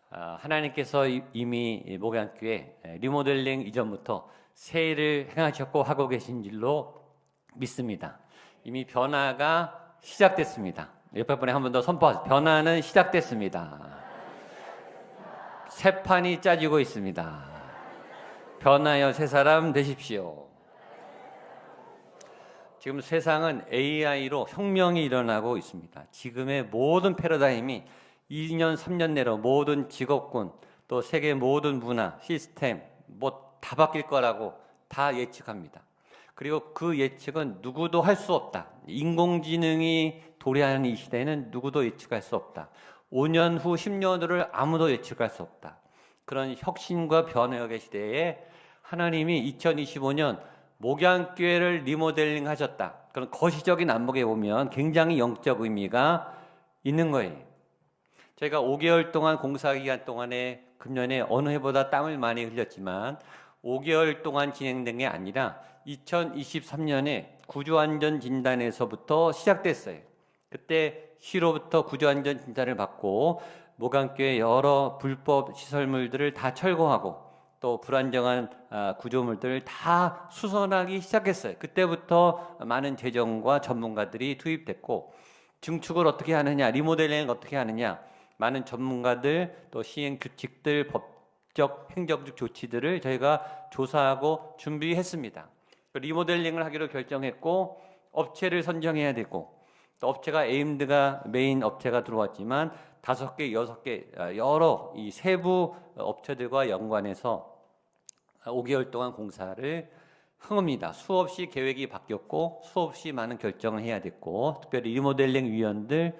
하나님께서 이미 목양교회 리모델링 이전부터 세일을 행하셨고 하고 계신 줄로 믿습니다. 이미 변화가 시작됐습니다. 옆에 분에 한 번 더 선포하세요. 변화는 시작됐습니다. 새 판이 짜지고 있습니다. 변화여 새 사람 되십시오. 지금 세상은 AI로 혁명이 일어나고 있습니다. 지금의 모든 패러다임이 2년, 3년 내로 모든 직업군, 또 세계 모든 문화, 시스템 뭐 다 바뀔 거라고 다 예측합니다. 그리고 그 예측은 누구도 할 수 없다. 인공지능이 도래하는 이 시대에는 누구도 예측할 수 없다. 5년 후, 10년 후를 아무도 예측할 수 없다. 그런 혁신과 변화의 시대에 하나님이 2025년 목양교회를 리모델링 하셨다. 그런 거시적인 안목에 보면 굉장히 영적 의미가 있는 거예요. 저희가 5개월 동안 공사기간 동안에 금년에 어느 해보다 땀을 많이 흘렸지만 5개월 동안 진행된 게 아니라 2023년에 구조안전진단에서부터 시작됐어요. 그때 시로부터 구조안전 진단을 받고 목양교회 여러 불법 시설물들을 다 철거하고 또 불안정한 구조물들을 다 수선하기 시작했어요. 그때부터 많은 재정과 전문가들이 투입됐고 증축을 어떻게 하느냐, 리모델링을 어떻게 하느냐, 많은 전문가들 또 시행 규칙들, 법적, 행정적 조치들을 저희가 조사하고 준비했습니다. 리모델링을 하기로 결정했고 업체를 선정해야 되고 또 업체가 에임드가 메인 업체가 들어왔지만 5개, 6개 여러 이 세부 업체들과 연관해서 5개월 동안 공사를 한 겁니다. 수없이 계획이 바뀌었고 수없이 많은 결정을 해야 됐고 특별히 리모델링 위원들,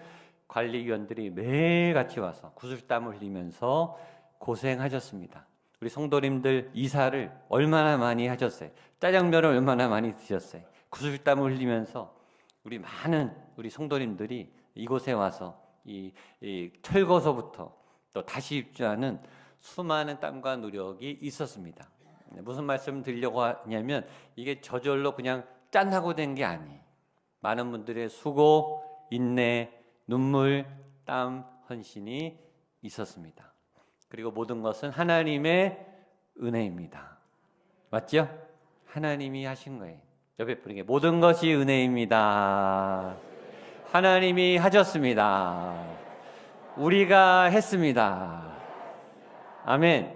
관리위원들이 매일같이 와서 구슬땀을 흘리면서 고생하셨습니다. 우리 성도님들 이사를 얼마나 많이 하셨어요? 짜장면을 얼마나 많이 드셨어요? 구슬땀을 흘리면서 우리 많은 우리 성도님들이 이곳에 와서 이 철거서부터 또 다시 입주하는 수많은 땀과 노력이 있었습니다. 무슨 말씀 드리려고 하냐면 이게 저절로 그냥 짠 하고 된 게 아니에요. 많은 분들의 수고, 인내, 눈물, 땀, 헌신이 있었습니다. 그리고 모든 것은 하나님의 은혜입니다. 맞죠? 하나님이 하신 거예요. 옆에 분에게 모든 것이 은혜입니다. 하나님이 하셨습니다. 우리가 했습니다. 아멘.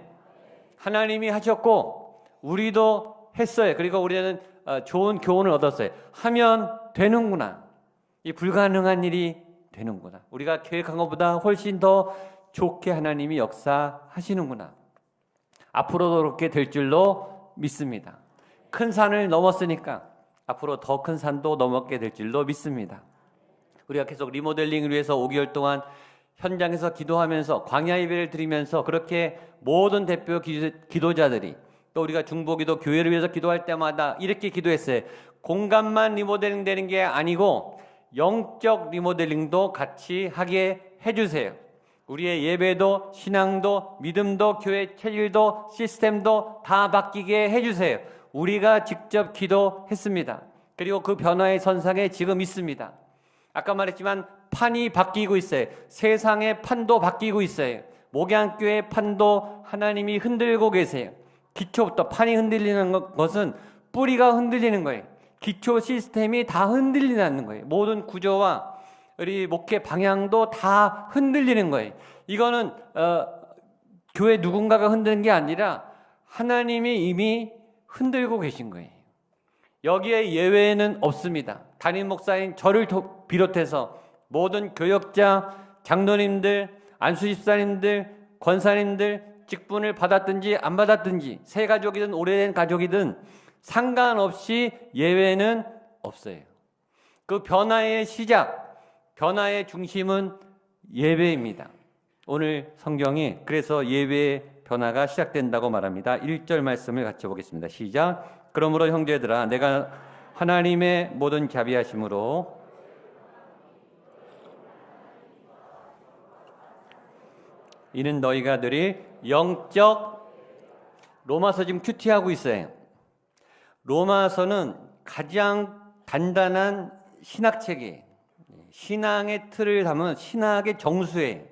하나님이 하셨고 우리도 했어요. 그리고 우리는 좋은 교훈을 얻었어요. 하면 되는구나. 이 불가능한 일이 되는구나. 우리가 계획한 것보다 훨씬 더 좋게 하나님이 역사하시는구나. 앞으로도 그렇게 될 줄로 믿습니다. 큰 산을 넘었으니까 앞으로 더 큰 산도 넘게 될 줄로 믿습니다. 우리가 계속 리모델링을 위해서 5개월 동안 현장에서 기도하면서 광야 예배를 드리면서 그렇게 모든 대표 기도자들이 또 우리가 중보기도 교회를 위해서 기도할 때마다 이렇게 기도했어요. 공간만 리모델링 되는 게 아니고 영적 리모델링도 같이 하게 해주세요. 우리의 예배도 신앙도 믿음도 교회 체질도 시스템도 다 바뀌게 해주세요. 우리가 직접 기도했습니다. 그리고 그 변화의 선상에 지금 있습니다. 아까 말했지만 판이 바뀌고 있어요. 세상의 판도 바뀌고 있어요. 목양교회 판도 하나님이 흔들고 계세요. 기초부터 판이 흔들리는 것은 뿌리가 흔들리는 거예요. 기초 시스템이 다 흔들리는 거예요. 모든 구조와 우리 목회 방향도 다 흔들리는 거예요. 이거는 교회 누군가가 흔드는 게 아니라 하나님이 이미 흔들고 계신 거예요. 여기에 예외는 없습니다. 담임 목사인 저를 비롯해서 모든 교역자, 장로님들, 안수집사님들, 권사님들 직분을 받았든지 안 받았든지 새 가족이든 오래된 가족이든 상관없이 예외는 없어요. 그 변화의 시작, 변화의 중심은 예배입니다. 오늘 성경이 그래서 예배의 변화가 시작된다고 말합니다. 1절 말씀을 같이 보겠습니다. 시작. 그러므로 형제들아 내가 하나님의 모든 자비하심으로 이는 너희가 들이 영적 로마서 지금 큐티하고 있어요. 로마서는 가장 단단한 신학책이에요. 신앙의 틀을 담은 신학의 정수예요.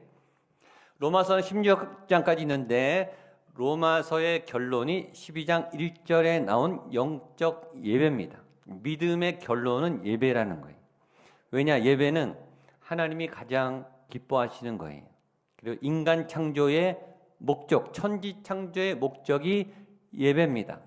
로마서는 16장까지 있는데 로마서의 결론이 12장 1절에 나온 영적 예배입니다. 믿음의 결론은 예배라는 거예요. 왜냐? 예배는 하나님이 가장 기뻐하시는 거예요. 그리고 인간 창조의 목적, 천지 창조의 목적이 예배입니다.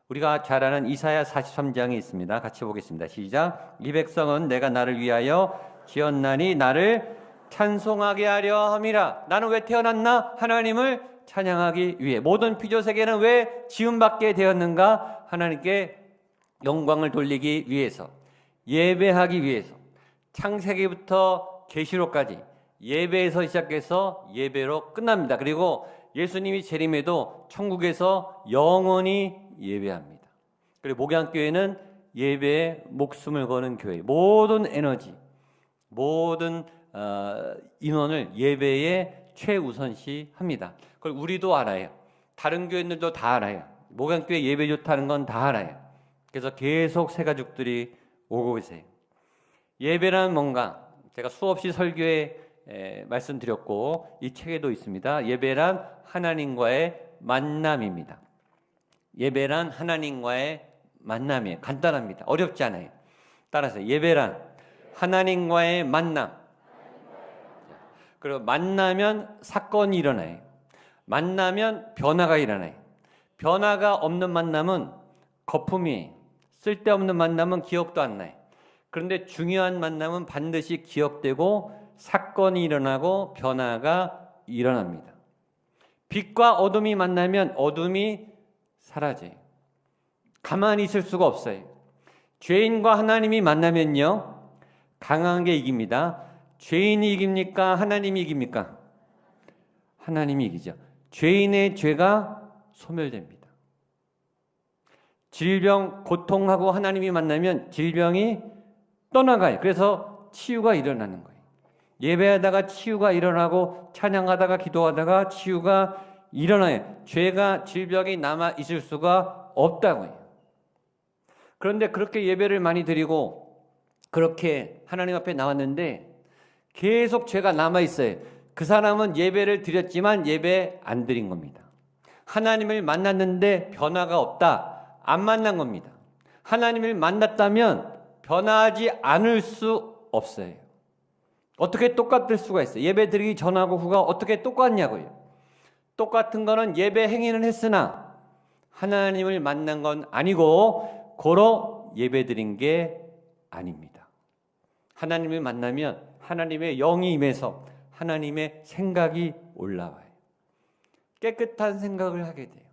우리가 잘 아는 이사야 43장이 있습니다. 같이 보겠습니다. 시작. 이 백성은 내가 나를 위하여 지었나니 나를 찬송하게 하려 함이라. 나는 왜 태어났나? 하나님을 찬양하기 위해. 모든 피조 세계는 왜 지음받게 되었는가? 하나님께 영광을 돌리기 위해서, 예배하기 위해서. 창세기부터 계시록까지 예배에서 시작해서 예배로 끝납니다. 그리고 예수님이 재림에도 천국에서 영원히 예배합니다. 그리고 목양교회는 예배에 목숨을 거는 교회, 모든 에너지, 모든 인원을 예배에 최우선시합니다. 그걸 우리도 알아요. 다른 교회들도 다 알아요. 목양교회 예배 좋다는 건 다 알아요. 그래서 계속 새 가족들이 오고 계세요. 예배란 뭔가? 제가 수없이 설교에 말씀드렸고 이 책에도 있습니다. 예배란 하나님과의 만남입니다. 예배란 하나님과의 만남이에요. 간단합니다. 어렵지 않아요. 따라서 예배란 하나님과의 만남. 그리고 만나면 사건이 일어나요. 만나면 변화가 일어나요. 변화가 없는 만남은 거품이에요. 쓸데없는 만남은 기억도 안 나요. 그런데 중요한 만남은 반드시 기억되고 사건이 일어나고 변화가 일어납니다. 빛과 어둠이 만나면 어둠이 사라져요. 가만히 있을 수가 없어요. 죄인과 하나님이 만나면요, 강한 게 이깁니다. 죄인이 이깁니까? 하나님이 이깁니까? 하나님이 이기죠. 죄인의 죄가 소멸됩니다. 질병, 고통하고 하나님이 만나면 질병이 떠나가요. 그래서 치유가 일어나는 거예요. 예배하다가 치유가 일어나고 찬양하다가 기도하다가 치유가 일어나요. 죄가, 질병이 남아 있을 수가 없다고요. 그런데 그렇게 예배를 많이 드리고 그렇게 하나님 앞에 나왔는데 계속 죄가 남아 있어요. 그 사람은 예배를 드렸지만 예배 안 드린 겁니다. 하나님을 만났는데 변화가 없다. 안 만난 겁니다. 하나님을 만났다면 변화하지 않을 수 없어요. 어떻게 똑같을 수가 있어요? 예배 드리기 전하고 후가 어떻게 똑같냐고요. 똑같은 거는 예배 행위는 했으나 하나님을 만난 건 아니고 고로 예배 드린 게 아닙니다. 하나님을 만나면 하나님의 영이 임해서 하나님의 생각이 올라와요. 깨끗한 생각을 하게 돼요.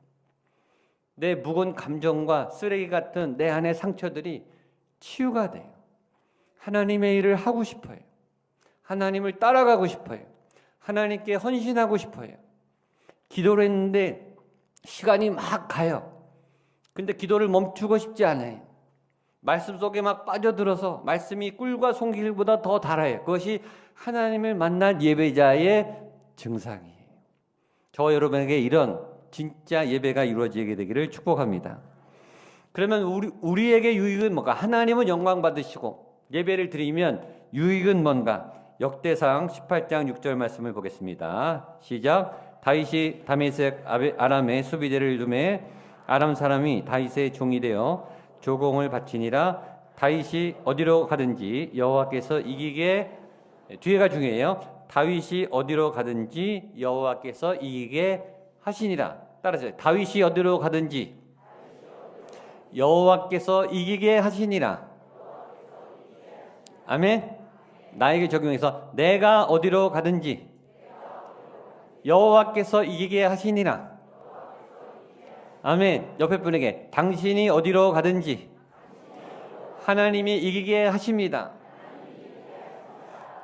내 묵은 감정과 쓰레기 같은 내 안의 상처들이 치유가 돼요. 하나님의 일을 하고 싶어요. 하나님을 따라가고 싶어요. 하나님께 헌신하고 싶어요. 기도를 했는데 시간이 막 가요. 근데 기도를 멈추고 싶지 않아요. 말씀 속에 막 빠져들어서 말씀이 꿀과 송길보다 더 달아요. 그것이 하나님을 만난 예배자의 증상이에요. 저와 여러분에게 이런 진짜 예배가 이루어지게 되기를 축복합니다. 그러면 우리에게 유익은 뭔가? 하나님은 영광 받으시고 예배를 드리면 유익은 뭔가? 역대상 18장 6절 말씀을 보겠습니다. 시작. 다윗이 다메섹 아람의 수비대를 두매 아람 사람이 다윗의 종이 되어 조공을 바치니라. 다윗이 어디로 가든지 여호와께서 이기게, 뒤에가 중요해요. 다윗이 어디로 가든지 여호와께서 이기게 하시니라. 따라서 다윗이 어디로 가든지 여호와께서 이기게 하시니라. 아멘. 나에게 적용해서 내가 어디로 가든지 여호와께서 이기게 하시니라. 아멘. 옆에 분에게 당신이 어디로 가든지 하나님이 이기게 하십니다.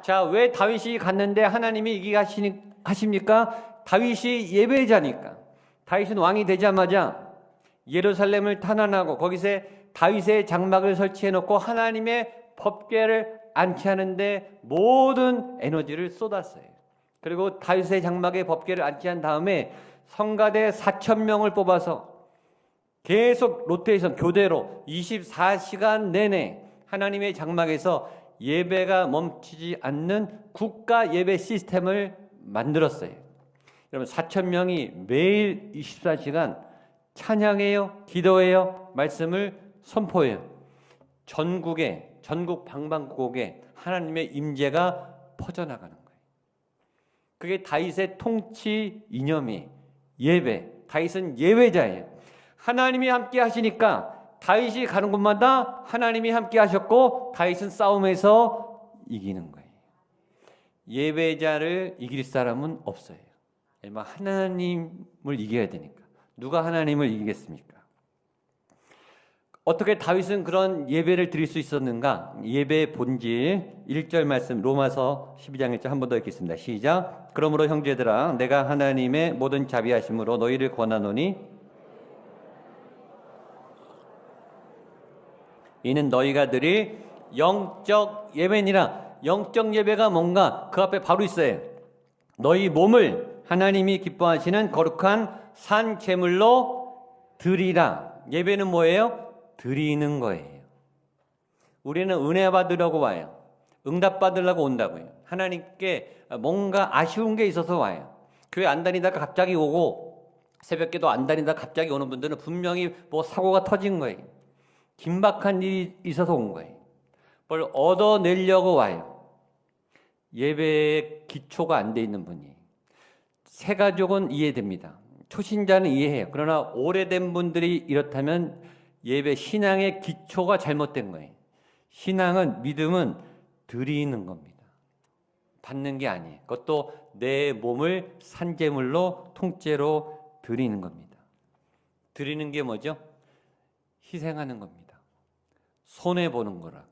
자, 왜 다윗이 갔는데 하나님이 이기게 하십니까? 다윗이 예배자니까. 다윗은 왕이 되자마자 예루살렘을 탄환하고 거기서 다윗의 장막을 설치해 놓고 하나님의 법궤를 안치하는데 모든 에너지를 쏟았어요. 그리고 다윗의 장막에 법궤를 안치한 다음에 성가대 4,000명을 뽑아서 계속 로테이션 교대로 24시간 내내 하나님의 장막에서 예배가 멈추지 않는 국가 예배 시스템을 만들었어요. 여러분 4천 명이 매일 24시간 찬양해요, 기도해요, 말씀을 선포해요. 전국 방방곡곡에 하나님의 임재가 퍼져나가는 거예요. 그게 다윗의 통치 이념이 예배. 다윗은 예배자예요. 하나님이 함께 하시니까 다윗이 가는 곳마다 하나님이 함께 하셨고 다윗은 싸움에서 이기는 거예요. 예배자를 이길 사람은 없어요. 하나님을 이겨야 되니까. 누가 하나님을 이기겠습니까? 어떻게 다윗은 그런 예배를 드릴 수 있었는가? 예배의 본질 1절 말씀 로마서 12장 1절 한 번 더 읽겠습니다. 시작. 그러므로 형제들아 내가 하나님의 모든 자비하심으로 너희를 권하노니 이는 너희가 드릴 영적 예배니라. 영적 예배가 뭔가 그 앞에 바로 있어요. 너희 몸을 하나님이 기뻐하시는 거룩한 산 제물로 드리라. 예배는 뭐예요? 드리는 거예요. 우리는 은혜 받으려고 와요. 응답 받으려고 온다고요. 하나님께 뭔가 아쉬운 게 있어서 와요. 교회 안 다니다가 갑자기 오고 새벽기도 안 다니다가 갑자기 오는 분들은 분명히 뭐 사고가 터진 거예요. 긴박한 일이 있어서 온 거예요. 뭘 얻어내려고 와요. 예배의 기초가 안 돼 있는 분이. 새 가족은 이해됩니다. 초신자는 이해해요. 그러나 오래된 분들이 이렇다면 예배 신앙의 기초가 잘못된 거예요. 신앙은 믿음은 드리는 겁니다. 받는 게 아니에요. 그것도 내 몸을 산제물로 통째로 드리는 겁니다. 드리는 게 뭐죠? 희생하는 겁니다. 손해보는 거라고요.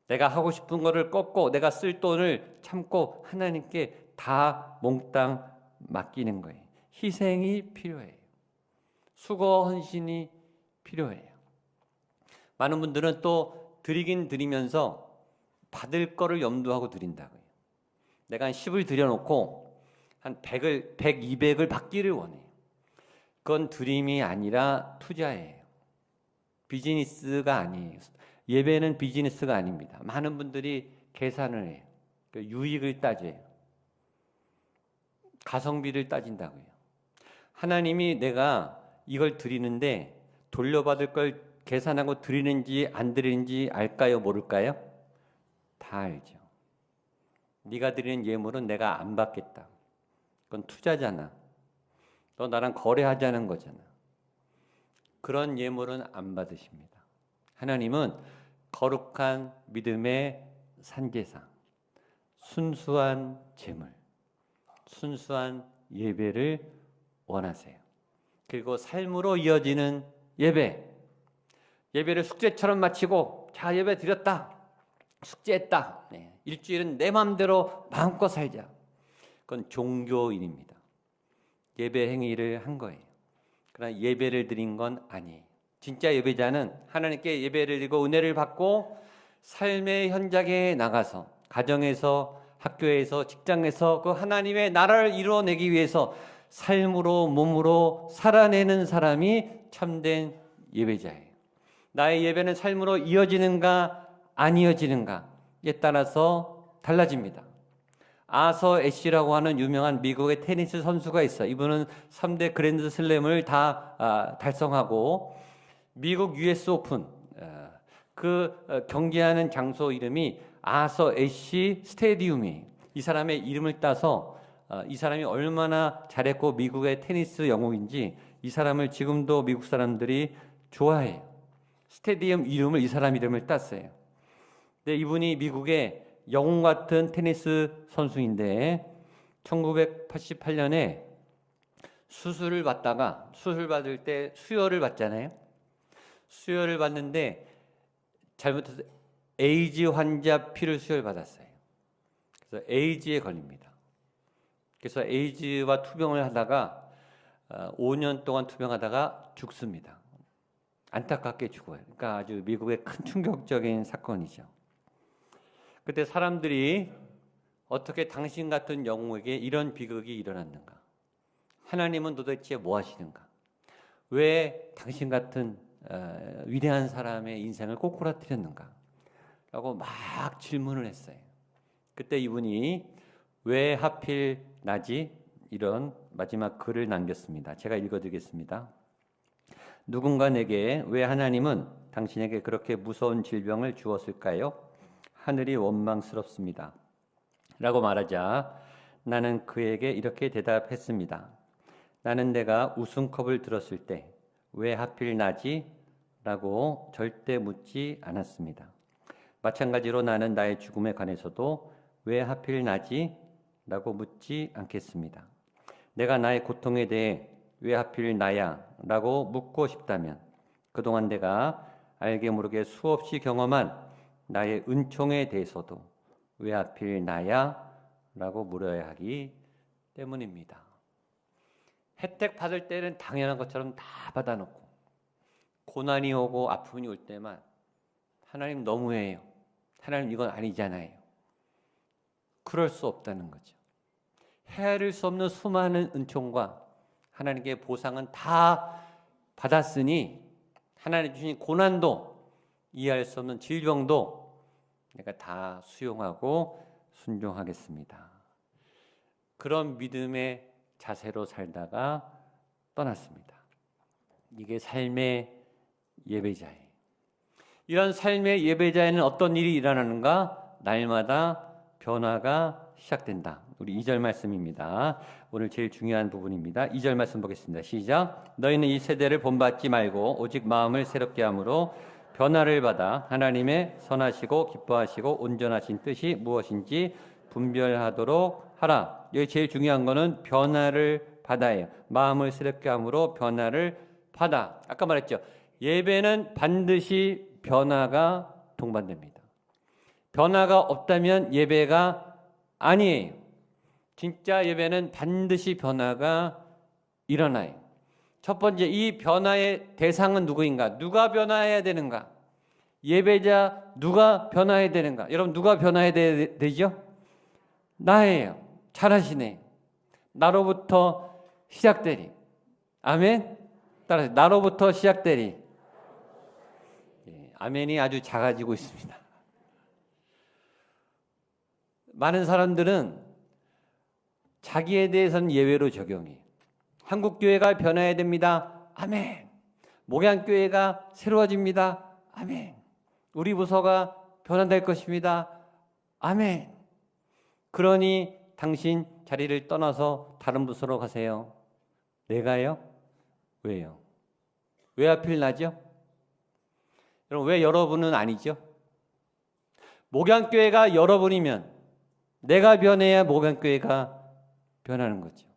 내가 하고 싶은 거를 꺾고 내가 쓸 돈을 참고 하나님께 다 몽땅 맡기는 거예요. 희생이 필요해요. 수고 헌신이 필요해요. 많은 분들은 또 드리긴 드리면서 받을 거를 염두하고 드린다고요. 내가 한 10을 드려놓고 한 100을, 100, 200을 받기를 원해요. 그건 드림이 아니라 투자예요. 비즈니스가 아니에요. 예배는 비즈니스가 아닙니다. 많은 분들이 계산을 해요. 유익을 따져요. 가성비를 따진다고요. 하나님이 내가 이걸 드리는데 돌려받을 걸 계산하고 드리는지 안 드리는지 알까요? 모를까요? 다 알죠. 네가 드리는 예물은 내가 안 받겠다. 그건 투자잖아. 너 나랑 거래하자는 거잖아. 그런 예물은 안 받으십니다. 하나님은 거룩한 믿음의 산제상, 순수한 제물, 순수한 예배를 원하세요. 그리고 삶으로 이어지는 예배. 예배를 숙제처럼 마치고 자 예배 드렸다. 숙제했다. 네. 일주일은 내 마음대로 마음껏 살자. 그건 종교인입니다. 예배 행위를 한 거예요. 그러나 예배를 드린 건 아니에요. 진짜 예배자는 하나님께 예배를 드리고 은혜를 받고 삶의 현장에 나가서 가정에서 학교에서 직장에서 그 하나님의 나라를 이루어내기 위해서 삶으로 몸으로 살아내는 사람이 참된 예배자예요. 나의 예배는 삶으로 이어지는가 안 이어지는가에 따라서 달라집니다. 아서 애쉬라고 하는 유명한 미국의 테니스 선수가 있어요. 이분은 3대 그랜드 슬램을 다 달성하고 미국 US 오픈 그 경기하는 장소 이름이 아서 애쉬 스테디움이 이 사람의 이름을 따서 이 사람이 얼마나 잘했고 미국의 테니스 영웅인지 이 사람을 지금도 미국 사람들이 좋아해요. 스테디움 이름을 이 사람 이름을 땄어요. 근데 이분이 미국의 영웅 같은 테니스 선수인데 1988년에 수술을 받다가 수술 받을 때 수혈을 받잖아요. 수혈을 받는데 잘못해서 에이즈 환자 피를 수혈받았어요. 그래서 에이즈에 걸립니다. 그래서 에이즈와 투병을 하다가 5년 동안 투병하다가 죽습니다. 안타깝게 죽어요. 그러니까 아주 미국의 큰 충격적인 사건이죠. 그때 사람들이 어떻게 당신 같은 영웅에게 이런 비극이 일어났는가? 하나님은 도대체 뭐 하시는가? 왜 당신 같은 위대한 사람의 인생을 꼬꾸라뜨렸는가? 라고 막 질문을 했어요. 그때 이분이 왜 하필 나지? 이런 마지막 글을 남겼습니다. 제가 읽어드리겠습니다. 누군가 내게 왜 하나님은 당신에게 그렇게 무서운 질병을 주었을까요? 하늘이 원망스럽습니다. 라고 말하자 나는 그에게 이렇게 대답했습니다. 나는 내가 우승컵을 들었을 때 왜 하필 나지? 라고 절대 묻지 않았습니다. 마찬가지로 나는 나의 죽음에 관해서도 왜 하필 나지? 라고 묻지 않겠습니다. 내가 나의 고통에 대해 왜 하필 나야? 라고 묻고 싶다면 그동안 내가 알게 모르게 수없이 경험한 나의 은총에 대해서도 왜 하필 나야? 라고 물어야 하기 때문입니다. 혜택 받을 때는 당연한 것처럼 다 받아놓고 고난이 오고 아픔이 올 때만 하나님 너무해요. 하나님 이건 아니잖아요. 그럴 수 없다는 거죠. 헤아릴 수 없는 수많은 은총과 하나님께 보상은 다 받았으니 하나님 주신 고난도 이해할 수 없는 질병도 내가 다 수용하고 순종하겠습니다. 그런 믿음의 자세로 살다가 떠났습니다. 이게 삶의 예배자예요. 이런 삶의 예배자에는 어떤 일이 일어나는가? 날마다 변화가 시작된다. 우리 2절 말씀입니다. 오늘 제일 중요한 부분입니다. 2절 말씀 보겠습니다. 시작. 너희는 이 세대를 본받지 말고 오직 마음을 새롭게 함으로 변화를 받아 하나님의 선하시고 기뻐하시고 온전하신 뜻이 무엇인지 분별하도록 하라. 여기 제일 중요한 거는 변화를 받아요. 마음을 새롭게 함으로 변화를 받아. 아까 말했죠. 예배는 반드시 변화가 동반됩니다. 변화가 없다면 예배가 아니에요. 진짜 예배는 반드시 변화가 일어나요. 첫 번째, 이 변화의 대상은 누구인가? 누가 변화해야 되는가? 예배자 누가 변화해야 되는가? 여러분 누가 변화해야 되죠? 나예요. 잘하시네. 나로부터 시작되리. 아멘? 따라서 나로부터 시작되리. 아멘이 아주 작아지고 있습니다. 많은 사람들은 자기에 대해서는 예외로 적용해요. 한국교회가 변화해야 됩니다. 아멘. 목양교회가 새로워집니다. 아멘. 우리 부서가 변화될 것입니다. 아멘. 그러니 당신 자리를 떠나서 다른 부서로 가세요. 내가요? 왜요? 왜 하필 나죠? 여러분 왜 여러분은 아니죠? 목양교회가 여러분이면 내가 변해야 목양교회가 변하는 거죠.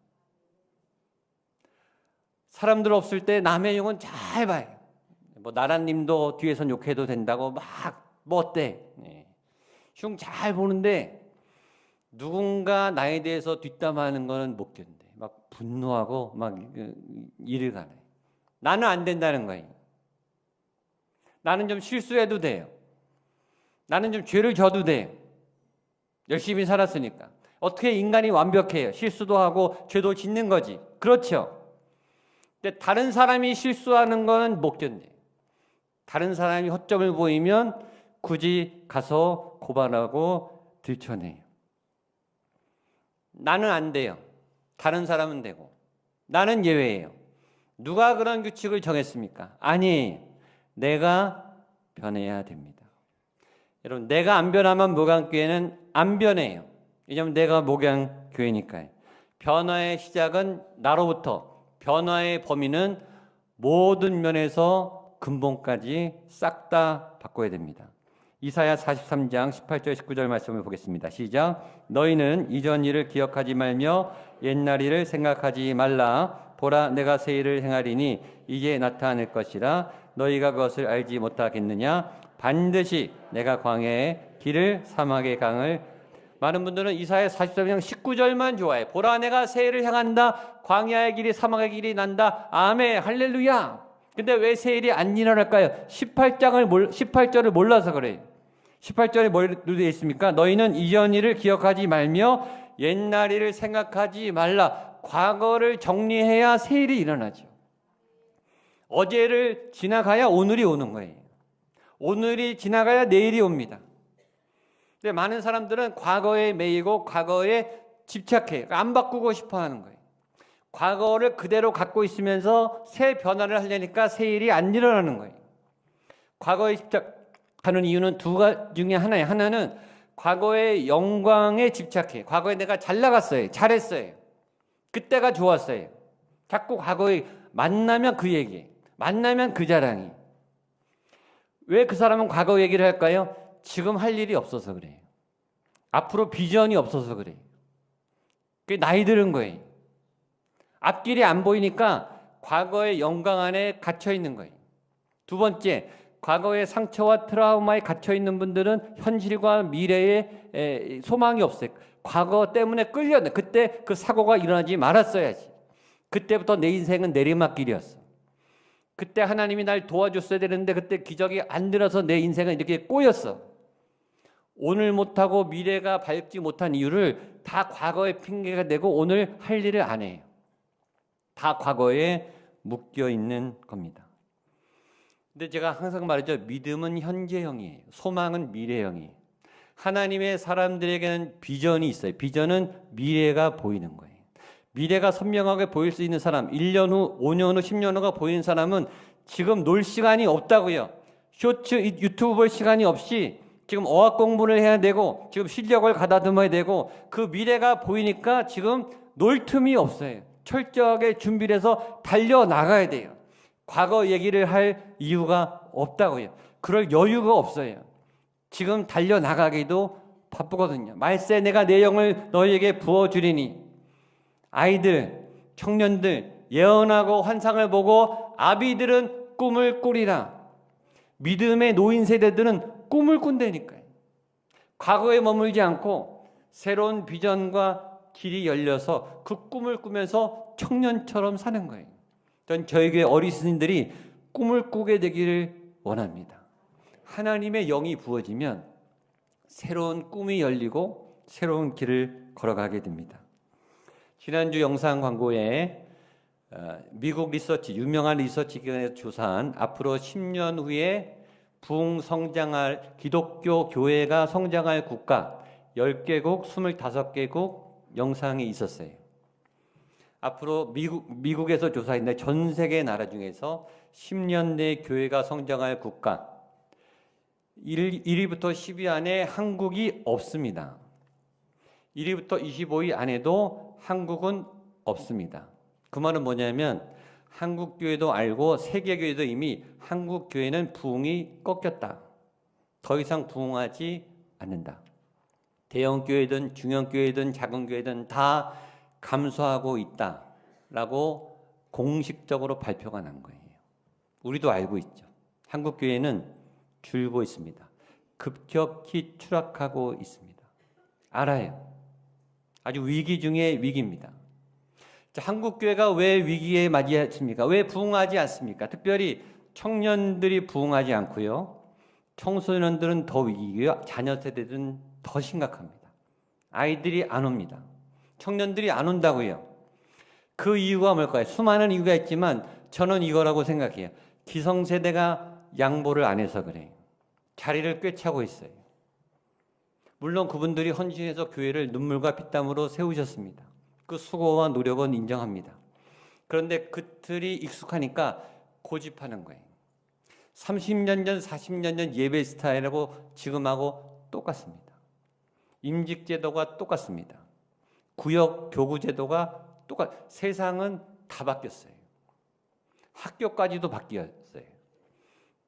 사람들 없을 때 남의 용은 잘 봐요. 뭐 나라님도 뒤에선 욕해도 된다고 막 뭐 어때? 흉 잘 보는데 누군가 나에 대해서 뒷담화하는 거는 못 견뎌. 막 분노하고 막 일을 가네. 나는 안 된다는 거예요. 나는 좀 실수해도 돼요. 나는 좀 죄를 져도 돼요. 열심히 살았으니까. 어떻게 인간이 완벽해요? 실수도 하고 죄도 짓는 거지. 그렇죠. 근데 다른 사람이 실수하는 거는 못 견뎌요. 다른 사람이 허점을 보이면 굳이 가서 고발하고 들춰내요. 나는 안 돼요. 다른 사람은 되고. 나는 예외예요. 누가 그런 규칙을 정했습니까? 아니에요. 내가 변해야 됩니다. 여러분, 내가 안 변하면 목양교회는 안 변해요. 왜냐하면 내가 목양교회니까요. 변화의 시작은 나로부터, 변화의 범위는 모든 면에서 근본까지 싹 다 바꿔야 됩니다. 이사야 43장 18절 19절 말씀을 보겠습니다. 시작. 너희는 이전 일을 기억하지 말며 옛날 일을 생각하지 말라. 보라, 내가 새 일을 행하리니 이제 나타날 것이라. 너희가 그것을 알지 못하겠느냐? 반드시 내가 광야의 길을 사막의 강을. 많은 분들은 이사야 43장 19절만 좋아해. 보라, 내가 새 일을 행한다. 광야의 길이 사막의 길이 난다. 아멘, 할렐루야. 근데 왜 새 일이 안 일어날까요? 18절을 몰라서 그래요. 18절에 뭘 되어 있습니까? 너희는 이전 일을 기억하지 말며 옛날 일을 생각하지 말라. 과거를 정리해야 새 일이 일어나죠. 어제를 지나가야 오늘이 오는 거예요. 오늘이 지나가야 내일이 옵니다. 근데 많은 사람들은 과거에 매이고 과거에 집착해요. 안 바꾸고 싶어 하는 거예요. 과거를 그대로 갖고 있으면서 새 변화를 하려니까 새 일이 안 일어나는 거예요. 과거에 집착하는 이유는 두 가지 중에 하나예요. 하나는 과거의 영광에 집착해. 과거에 내가 잘 나갔어요. 잘했어요. 그때가 좋았어요. 자꾸 과거에 만나면 그 얘기, 만나면 그 자랑이. 왜 그 사람은 과거 얘기를 할까요? 지금 할 일이 없어서 그래요. 앞으로 비전이 없어서 그래요. 그게 나이 들은 거예요. 앞길이 안 보이니까 과거의 영광 안에 갇혀 있는 거예요. 두 번째, 과거의 상처와 트라우마에 갇혀 있는 분들은 현실과 미래에 소망이 없어요. 과거 때문에 끌렸네. 그때 그 사고가 일어나지 말았어야지. 그때부터 내 인생은 내리막길이었어. 그때 하나님이 날 도와줬어야 되는데 그때 기적이 안 들어서 내 인생은 이렇게 꼬였어. 오늘 못하고 미래가 밝지 못한 이유를 다 과거의 핑계가 되고 오늘 할 일을 안 해요. 다 과거에 묶여 있는 겁니다. 근데 제가 항상 말하죠. 믿음은 현재형이에요. 소망은 미래형이에요. 하나님의 사람들에게는 비전이 있어요. 비전은 미래가 보이는 거예요. 미래가 선명하게 보일 수 있는 사람, 1년 후, 5년 후, 10년 후가 보이는 사람은 지금 놀 시간이 없다고요. 쇼츠, 유튜브 볼 시간이 없이 지금 어학 공부를 해야 되고 지금 실력을 가다듬어야 되고 그 미래가 보이니까 지금 놀 틈이 없어요. 철저하게 준비를 해서 달려나가야 돼요. 과거 얘기를 할 이유가 없다고요. 그럴 여유가 없어요. 지금 달려나가기도 바쁘거든요. 말세 내가 내 영을 너희에게 부어주리니. 아이들, 청년들 예언하고 환상을 보고 아비들은 꿈을 꾸리라. 믿음의 노인 세대들은 꿈을 꾼다니까요. 과거에 머물지 않고 새로운 비전과 길이 열려서 그 꿈을 꾸면서 청년처럼 사는 거예요. 전 저희 교회 어르신들이 꿈을 꾸게 되기를 원합니다. 하나님의 영이 부어지면 새로운 꿈이 열리고 새로운 길을 걸어가게 됩니다. 지난주 영상 광고에 미국 리서치, 유명한 리서치 기관에서 조사한 앞으로 10년 후에 부흥성장할 기독교 교회가 성장할 국가 10개국, 25개국 영상이 있었어요. 앞으로 미국에서 조사했는데 전 세계 나라 중에서 10년 내 교회가 성장할 국가 1위부터 10위 안에 한국이 없습니다. 1위부터 25위 안에도 한국은 없습니다. 그 말은 뭐냐면 한국 교회도 알고 세계 교회도 이미 한국 교회는 부흥이 꺾였다. 더 이상 부흥하지 않는다. 대형 교회든 중형 교회든 작은 교회든 다 감소하고 있다라고 공식적으로 발표가 난 거예요. 우리도 알고 있죠. 한국 교회는 줄고 있습니다. 급격히 추락하고 있습니다. 알아요. 아주 위기 중에 위기입니다. 자, 한국 교회가 왜 위기에 맞이했습니까? 왜 부흥하지 않습니까? 특별히 청년들이 부흥하지 않고요. 청소년들은 더 위기고요. 자녀 세대들은 더 심각합니다. 아이들이 안 옵니다. 청년들이 안 온다고요. 그 이유가 뭘까요? 수많은 이유가 있지만 저는 이거라고 생각해요. 기성세대가 양보를 안 해서 그래요. 자리를 꿰차고 있어요. 물론 그분들이 헌신해서 교회를 눈물과 피땀으로 세우셨습니다. 그 수고와 노력은 인정합니다. 그런데 그 틀이 익숙하니까 고집하는 거예요. 30년 전, 40년 전 예배 스타일하고 지금하고 똑같습니다. 임직제도가 똑같습니다. 구역 교구제도가 세상은 다 바뀌었어요. 학교까지도 바뀌었어요.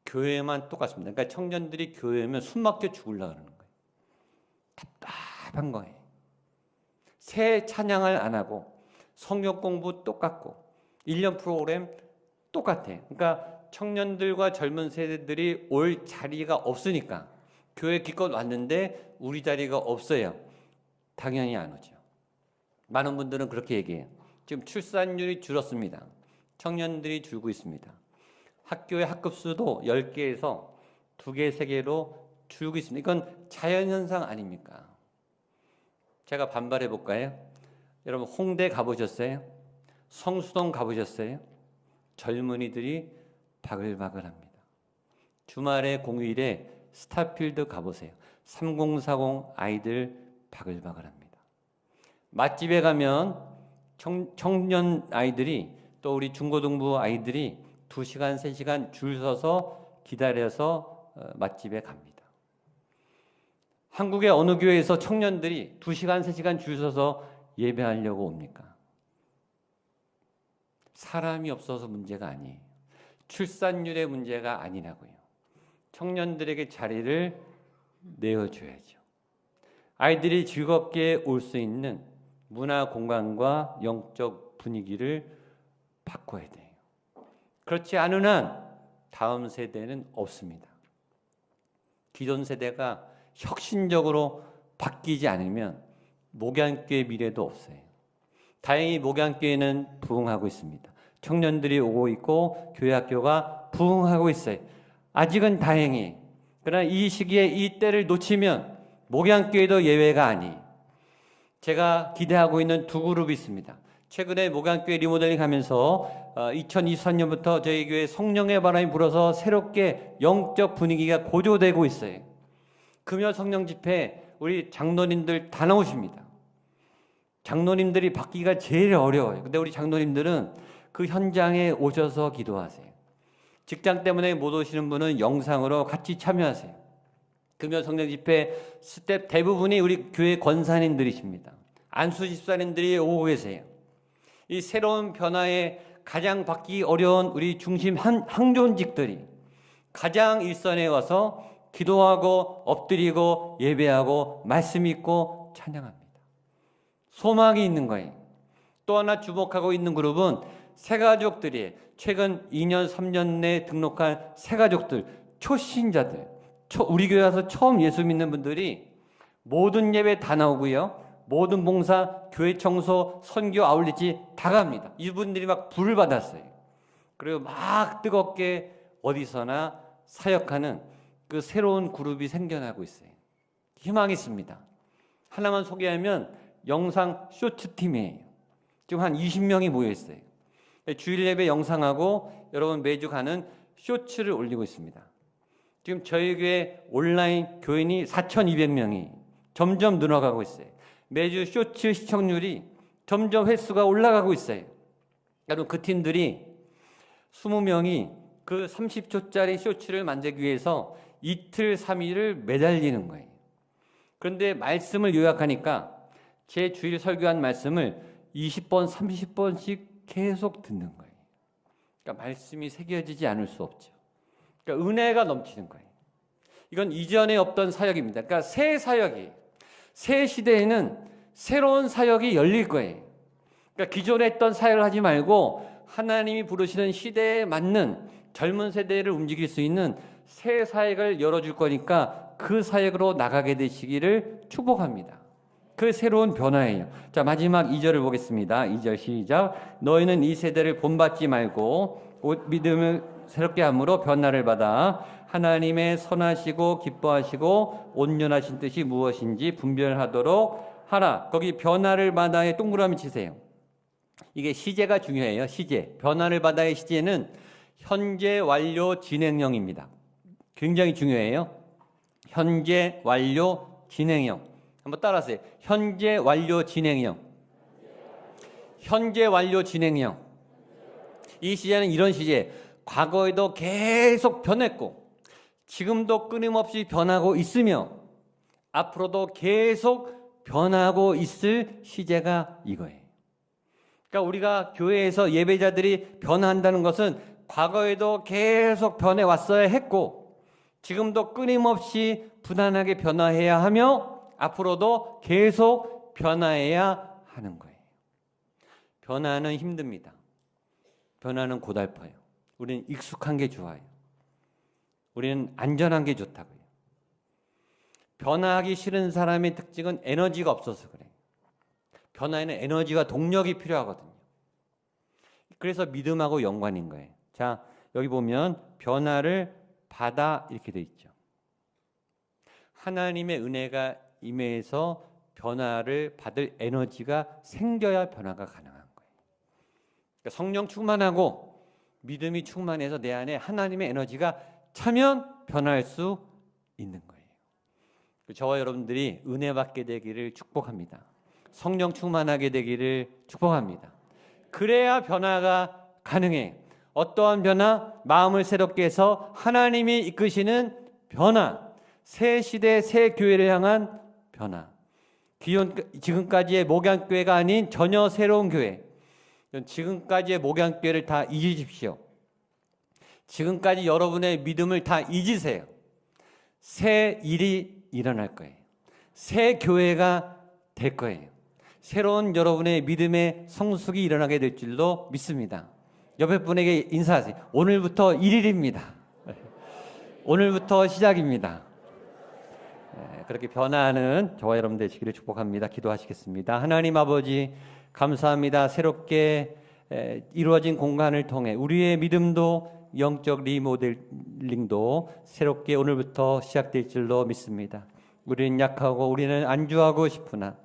교회만 똑같습니다. 그러니까 청년들이 교회면 숨 막혀 죽으려고 하는 거예요. 답답한 거예요. 새 찬양을 안 하고 성경 공부 똑같고 1년 프로그램 똑같아. 그러니까 청년들과 젊은 세대들이 올 자리가 없으니까 교회 기껏 왔는데 우리 자리가 없어요. 당연히 안 오죠. 많은 분들은 그렇게 얘기해요. 지금 출산율이 줄었습니다. 청년들이 줄고 있습니다. 학교의 학급수도 10개에서 2개, 3개로 줄고 있습니다. 이건 자연현상 아닙니까? 제가 반발해 볼까요? 여러분 홍대 가보셨어요? 성수동 가보셨어요? 젊은이들이 바글바글합니다. 주말에 공휴일에 스타필드 가보세요. 3040 아이들 바글바글합니다. 맛집에 가면 청년 아이들이 또 우리 중고등부 아이들이 2시간, 3시간 줄 서서 기다려서 맛집에 갑니다. 한국의 어느 교회에서 청년들이 2시간, 3시간 줄 서서 예배하려고 옵니까? 사람이 없어서 문제가 아니에요. 출산율의 문제가 아니라고요. 청년들에게 자리를 내어줘야죠. 아이들이 즐겁게 올 수 있는 문화 공간과 영적 분위기를 바꿔야 돼요. 그렇지 않은 한 다음 세대는 없습니다. 기존 세대가 혁신적으로 바뀌지 않으면 목양교회 미래도 없어요. 다행히 목양교회는 부흥하고 있습니다. 청년들이 오고 있고 교회 학교가 부흥하고 있어요. 아직은 다행히. 그러나 이 시기에 이 때를 놓치면 목양교회도 예외가 아니에요. 제가 기대하고 있는 두 그룹이 있습니다. 최근에 목양교회 리모델링 하면서 2023년부터 저희 교회 성령의 바람이 불어서 새롭게 영적 분위기가 고조되고 있어요. 금요 성령 집회 우리 장로님들 다 나오십니다. 장로님들이 받기가 제일 어려워요. 근데 우리 장로님들은 그 현장에 오셔서 기도하세요. 직장 때문에 못 오시는 분은 영상으로 같이 참여하세요. 금요 성령 집회 스텝 대부분이 우리 교회 권사님들이십니다. 안수 집사님들이 오고 계세요. 이 새로운 변화에 가장 받기 어려운 우리 중심 항존직들이 가장 일선에 와서 기도하고 엎드리고 예배하고 말씀 읽고 찬양합니다. 소망이 있는 거예요. 또 하나 주목하고 있는 그룹은 새가족들이 최근 2년 3년 내에 등록한 새가족들, 초신자들, 우리 교회 와서 처음 예수 믿는 분들이 모든 예배 다 나오고요. 모든 봉사, 교회 청소, 선교, 아울리지 다 갑니다. 이분들이 막 불을 받았어요. 그리고 막 뜨겁게 어디서나 사역하는 그 새로운 그룹이 생겨나고 있어요. 희망이 있습니다. 하나만 소개하면 영상 쇼츠 팀이에요. 지금 한 20명이 모여 있어요. 주일 예배 영상하고 여러분 매주 가는 쇼츠를 올리고 있습니다. 지금 저희 교회 온라인 교인이 4,200명이 점점 늘어가고 있어요. 매주 쇼츠 시청률이 점점 횟수가 올라가고 있어요. 여러분 그 팀들이 20명이 그 30초짜리 쇼츠를 만들기 위해서 이틀 3일을 매달리는 거예요. 그런데 말씀을 요약하니까 제 주일 설교한 말씀을 20번, 30번씩 계속 듣는 거예요. 그러니까 말씀이 새겨지지 않을 수 없죠. 그러니까 은혜가 넘치는 거예요. 이건 이전에 없던 사역입니다. 그러니까 새 사역이에요. 새 시대에는 새로운 사역이 열릴 거예요. 그러니까 기존에 했던 사역을 하지 말고 하나님이 부르시는 시대에 맞는 젊은 세대를 움직일 수 있는 새 사역을 열어줄 거니까 그 사역으로 나가게 되시기를 축복합니다. 그 새로운 변화예요. 자, 마지막 2절을 보겠습니다. 2절 시작. 너희는 이 세대를 본받지 말고 믿음을 새롭게 함으로 변화를 받아 하나님의 선하시고 기뻐하시고 온전하신 뜻이 무엇인지 분별하도록 하라. 거기 변화를 받아의 동그라미 치세요. 이게 시제가 중요해요. 시제. 변화를 받아의 시제는 현재 완료 진행형입니다. 굉장히 중요해요. 현재 완료 진행형. 한번 따라하세요. 현재 완료 진행형. 현재 완료 진행형. 이 시제는 이런 시제. 과거에도 계속 변했고 지금도 끊임없이 변하고 있으며 앞으로도 계속 변하고 있을 시제가 이거예요. 그러니까 우리가 교회에서 예배자들이 변화한다는 것은 과거에도 계속 변해왔어야 했고 지금도 끊임없이 부단하게 변화해야 하며 앞으로도 계속 변화해야 하는 거예요. 변화는 힘듭니다. 변화는 고달퍼요. 우리는 익숙한 게 좋아요. 우리는 안전한 게 좋다고요. 변화하기 싫은 사람의 특징은 에너지가 없어서 그래요. 변화에는 에너지와 동력이 필요하거든요. 그래서 믿음하고 연관인 거예요. 자, 여기 보면 변화를 받아 이렇게 돼 있죠. 하나님의 은혜가 임해서 변화를 받을 에너지가 생겨야 변화가 가능한 거예요. 그러니까 성령 충만하고 믿음이 충만해서 내 안에 하나님의 에너지가 차면 변할 수 있는 거예요. 저와 여러분들이 은혜 받게 되기를 축복합니다. 성령 충만하게 되기를 축복합니다. 그래야 변화가 가능해요. 어떠한 변화? 마음을 새롭게 해서 하나님이 이끄시는 변화, 새 시대 새 교회를 향한 변화. 지금까지의 목양교회가 아닌 전혀 새로운 교회. 지금까지의 목양교회를 다 잊으십시오. 지금까지 여러분의 믿음을 다 잊으세요. 새 일이 일어날 거예요. 새 교회가 될 거예요. 새로운 여러분의 믿음의 성숙이 일어나게 될 줄로 믿습니다. 옆에 분에게 인사하세요. 오늘부터 1일입니다. 오늘부터 시작입니다. 그렇게 변화하는 저와 여러분 되시기를 축복합니다. 기도하시겠습니다. 하나님 아버지 감사합니다. 새롭게 이루어진 공간을 통해 우리의 믿음도 영적 리모델링도 새롭게 오늘부터 시작될 줄로 믿습니다. 우리는 약하고 우리는 안주하고 싶으나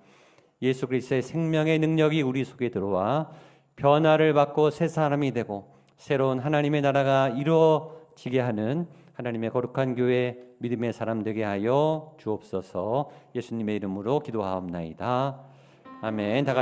예수 그리스도의 생명의 능력이 우리 속에 들어와 변화를 받고 새 사람이 되고 새로운 하나님의 나라가 이루어지게 하는 하나님의 거룩한 교회 믿음의 사람 되게 하여 주옵소서. 예수님의 이름으로 기도하옵나이다. 아멘. 다 같이